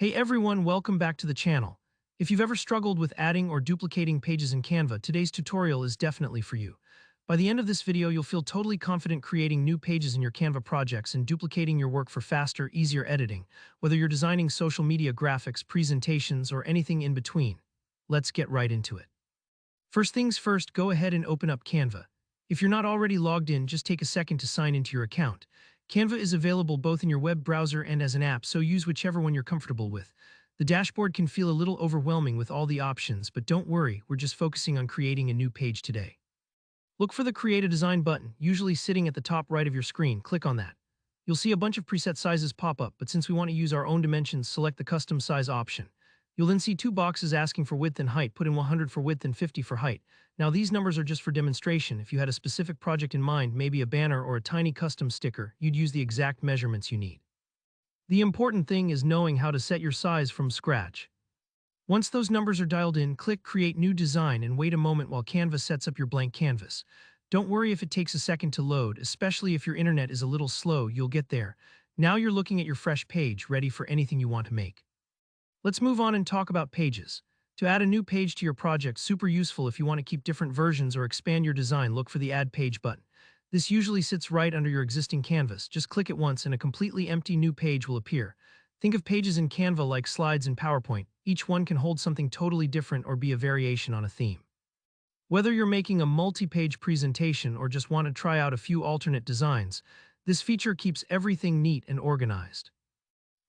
Hey everyone, welcome back to the channel. If you've ever struggled with adding or duplicating pages in Canva, today's tutorial is definitely for you. By the end of this video, you'll feel totally confident creating new pages in your Canva projects and duplicating your work for faster, easier editing, whether you're designing social media graphics, presentations, or anything in between. Let's get right into it. First things first, go ahead and open up Canva. If you're not already logged in, just take a second to sign into your account. Canva is available both in your web browser and as an app, so use whichever one you're comfortable with. The dashboard can feel a little overwhelming with all the options, but don't worry, we're just focusing on creating a new page today. Look for the Create a Design button, usually sitting at the top right of your screen. Click on that. You'll see a bunch of preset sizes pop up, but since we want to use our own dimensions, select the Custom Size option. You'll then see two boxes asking for width and height. Put in 100 for width and 50 for height. Now these numbers are just for demonstration. If you had a specific project in mind, maybe a banner or a tiny custom sticker, you'd use the exact measurements you need. The important thing is knowing how to set your size from scratch. Once those numbers are dialed in, click Create New Design and wait a moment while Canva sets up your blank canvas. Don't worry if it takes a second to load, especially if your internet is a little slow, you'll get there. Now you're looking at your fresh page, ready for anything you want to make. Let's move on and talk about pages. To add a new page to your project, super useful if you want to keep different versions or expand your design, look for the Add Page button. This usually sits right under your existing canvas. Just click it once and a completely empty new page will appear. Think of pages in Canva like slides in PowerPoint. Each one can hold something totally different or be a variation on a theme. Whether you're making a multi-page presentation or just want to try out a few alternate designs, this feature keeps everything neat and organized.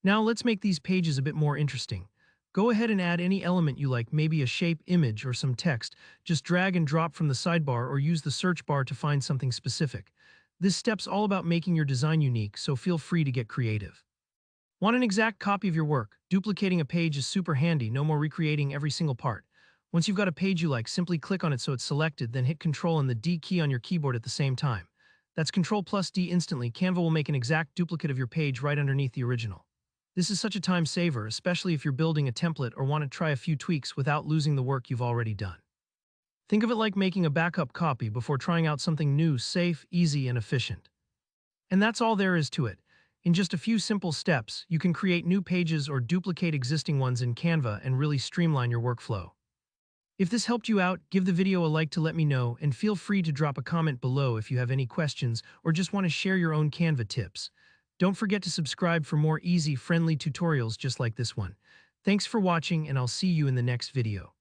Now let's make these pages a bit more interesting. Go ahead and add any element you like, maybe a shape, image, or some text. Just drag and drop from the sidebar or use the search bar to find something specific. This step's all about making your design unique, so feel free to get creative. Want an exact copy of your work? Duplicating a page is super handy, no more recreating every single part. Once you've got a page you like, simply click on it so it's selected, then hit Ctrl and the D key on your keyboard at the same time. That's Ctrl plus D instantly. Canva will make an exact duplicate of your page right underneath the original. This is such a time saver, especially if you're building a template or want to try a few tweaks without losing the work you've already done. Think of it like making a backup copy before trying out something new, safe, easy, and efficient. And that's all there is to it. In just a few simple steps, you can create new pages or duplicate existing ones in Canva and really streamline your workflow. If this helped you out, give the video a like to let me know, and feel free to drop a comment below if you have any questions or just want to share your own Canva tips. Don't forget to subscribe for more easy, friendly tutorials just like this one. Thanks for watching, and I'll see you in the next video.